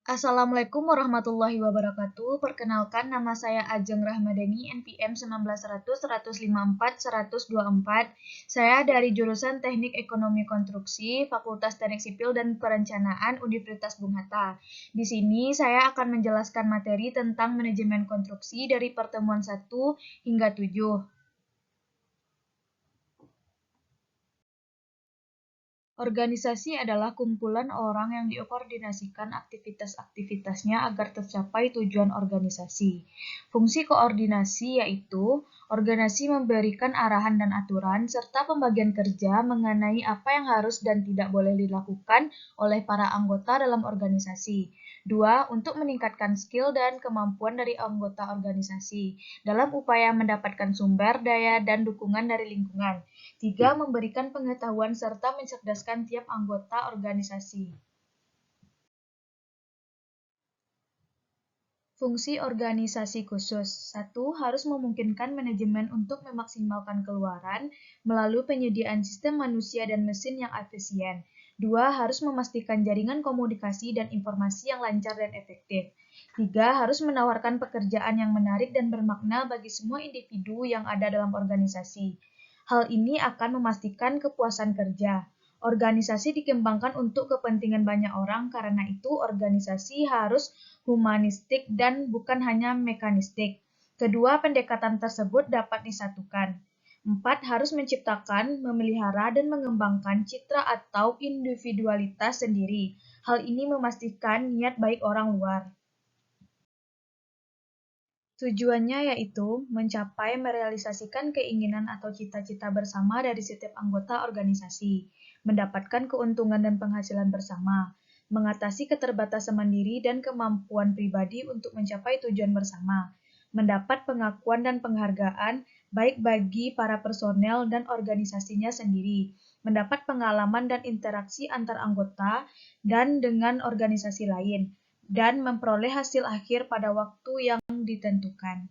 Assalamualaikum warahmatullahi wabarakatuh. Perkenalkan, nama saya Ajeng Rahmadani, NPM 1900-154-124. Saya dari jurusan Teknik Ekonomi Konstruksi, Fakultas Teknik Sipil dan Perencanaan Universitas Bung Hatta. Di sini saya akan menjelaskan materi tentang manajemen konstruksi dari pertemuan 1 hingga 7. Organisasi adalah kumpulan orang yang dikoordinasikan aktivitas-aktivitasnya agar tercapai tujuan organisasi. Fungsi koordinasi yaitu organisasi memberikan arahan dan aturan serta pembagian kerja mengenai apa yang harus dan tidak boleh dilakukan oleh para anggota dalam organisasi. 2. Untuk meningkatkan skill dan kemampuan dari anggota organisasi dalam upaya mendapatkan sumber daya dan dukungan dari lingkungan. 3. Memberikan pengetahuan serta mencerdaskan tiap anggota organisasi. Fungsi organisasi khusus. 1. Harus memungkinkan manajemen untuk memaksimalkan keluaran melalui penyediaan sistem manusia dan mesin yang efisien. 2. Harus memastikan jaringan komunikasi dan informasi yang lancar dan efektif. 3. Harus menawarkan pekerjaan yang menarik dan bermakna bagi semua individu yang ada dalam organisasi. Hal ini akan memastikan kepuasan kerja. Organisasi dikembangkan untuk kepentingan banyak orang, karena itu organisasi harus humanistik dan bukan hanya mekanistik. Kedua pendekatan tersebut dapat disatukan. 4. Harus menciptakan, memelihara, dan mengembangkan citra atau individualitas sendiri. Hal ini memastikan niat baik orang luar. Tujuannya yaitu mencapai merealisasikan keinginan atau cita-cita bersama dari setiap anggota organisasi, mendapatkan keuntungan dan penghasilan bersama, mengatasi keterbatasan mandiri dan kemampuan pribadi untuk mencapai tujuan bersama, mendapat pengakuan dan penghargaan baik bagi para personel dan organisasinya sendiri, mendapat pengalaman dan interaksi antar anggota dan dengan organisasi lain, dan memperoleh hasil akhir pada waktu yang ditentukan.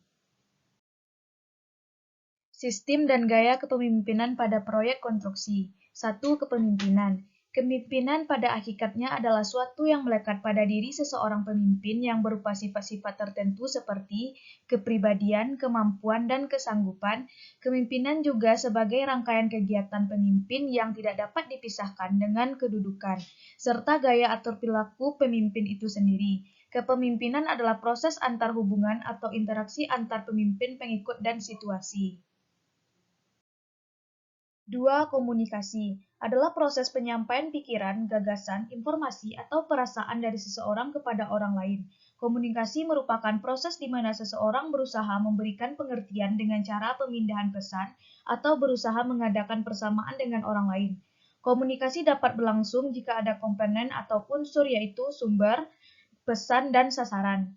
Sistem dan gaya kepemimpinan pada proyek konstruksi. 1. Kepemimpinan. Kepemimpinan pada hakikatnya adalah suatu yang melekat pada diri seseorang pemimpin yang berupa sifat-sifat tertentu seperti kepribadian, kemampuan, dan kesanggupan. Kepemimpinan juga sebagai rangkaian kegiatan pemimpin yang tidak dapat dipisahkan dengan kedudukan, serta gaya atau perilaku pemimpin itu sendiri. Kepemimpinan adalah proses antar hubungan atau interaksi antar pemimpin, pengikut, dan situasi. 2. Komunikasi adalah proses penyampaian pikiran, gagasan, informasi, atau perasaan dari seseorang kepada orang lain. Komunikasi merupakan proses di mana seseorang berusaha memberikan pengertian dengan cara pemindahan pesan atau berusaha mengadakan persamaan dengan orang lain. Komunikasi dapat berlangsung jika ada komponen atau unsur yaitu sumber, pesan, dan sasaran.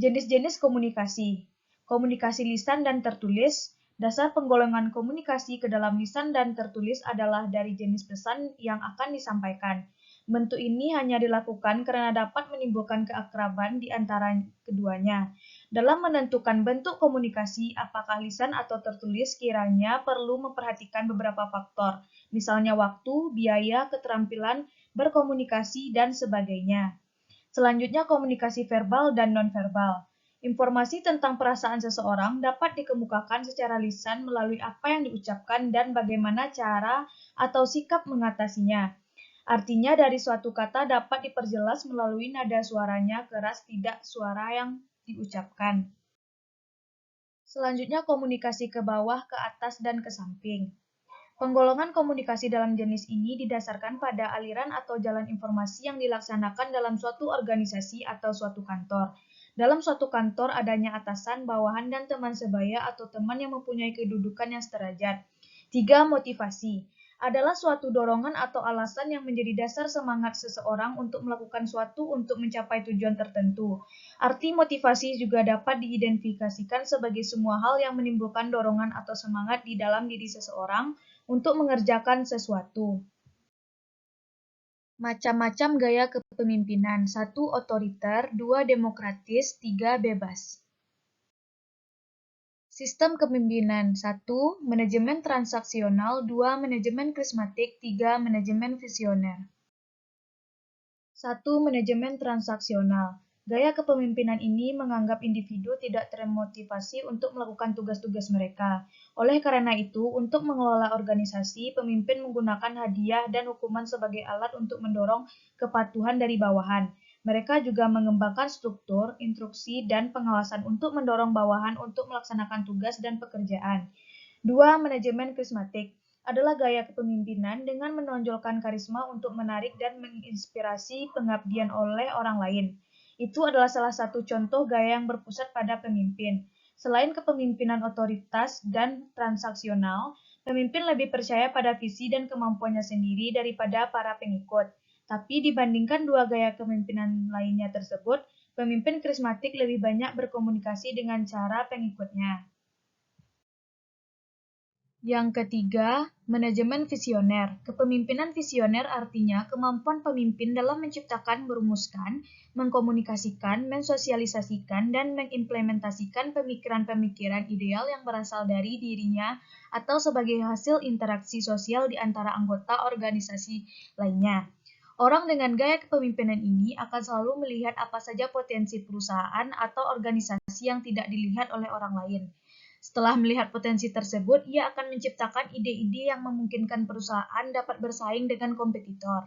Jenis-jenis komunikasi. Komunikasi lisan dan tertulis. Dasar penggolongan komunikasi ke dalam lisan dan tertulis adalah dari jenis pesan yang akan disampaikan. Bentuk ini hanya dilakukan karena dapat menimbulkan keakraban di antara keduanya. Dalam menentukan bentuk komunikasi, apakah lisan atau tertulis, kiranya perlu memperhatikan beberapa faktor, misalnya waktu, biaya, keterampilan, berkomunikasi, dan sebagainya. Selanjutnya, komunikasi verbal dan nonverbal. Informasi tentang perasaan seseorang dapat dikemukakan secara lisan melalui apa yang diucapkan dan bagaimana cara atau sikap mengatasinya. Artinya dari suatu kata dapat diperjelas melalui nada suaranya keras, tidak suara yang diucapkan. Selanjutnya, komunikasi ke bawah, ke atas, dan ke samping. Penggolongan komunikasi dalam jenis ini didasarkan pada aliran atau jalan informasi yang dilaksanakan dalam suatu organisasi atau suatu kantor. Dalam suatu kantor adanya atasan, bawahan, dan teman sebaya atau teman yang mempunyai kedudukan yang sederajat. 3. Motivasi adalah suatu dorongan atau alasan yang menjadi dasar semangat seseorang untuk melakukan suatu untuk mencapai tujuan tertentu. Arti motivasi juga dapat diidentifikasikan sebagai semua hal yang menimbulkan dorongan atau semangat di dalam diri seseorang untuk mengerjakan sesuatu. Macam-macam gaya kepemimpinan. 1. Otoriter, 2. Demokratis, 3. Bebas. Sistem kepemimpinan. 1. Manajemen transaksional, 2. Manajemen karismatik, 3. Manajemen visioner. 1. Manajemen transaksional. Gaya kepemimpinan ini menganggap individu tidak termotivasi untuk melakukan tugas-tugas mereka. Oleh karena itu, untuk mengelola organisasi, pemimpin menggunakan hadiah dan hukuman sebagai alat untuk mendorong kepatuhan dari bawahan. Mereka juga mengembangkan struktur, instruksi, dan pengawasan untuk mendorong bawahan untuk melaksanakan tugas dan pekerjaan. 2. Manajemen karismatik adalah gaya kepemimpinan dengan menonjolkan karisma untuk menarik dan menginspirasi pengabdian oleh orang lain. Itu adalah salah satu contoh gaya yang berpusat pada pemimpin. Selain kepemimpinan otoritas dan transaksional, pemimpin lebih percaya pada visi dan kemampuannya sendiri daripada para pengikut. Tapi dibandingkan dua gaya kepemimpinan lainnya tersebut, pemimpin karismatik lebih banyak berkomunikasi dengan cara pengikutnya. Yang ketiga, manajemen visioner. Kepemimpinan visioner artinya kemampuan pemimpin dalam menciptakan, merumuskan, mengkomunikasikan, mensosialisasikan, dan mengimplementasikan pemikiran-pemikiran ideal yang berasal dari dirinya atau sebagai hasil interaksi sosial di antara anggota organisasi lainnya. Orang dengan gaya kepemimpinan ini akan selalu melihat apa saja potensi perusahaan atau organisasi yang tidak dilihat oleh orang lain. Setelah melihat potensi tersebut, ia akan menciptakan ide-ide yang memungkinkan perusahaan dapat bersaing dengan kompetitor.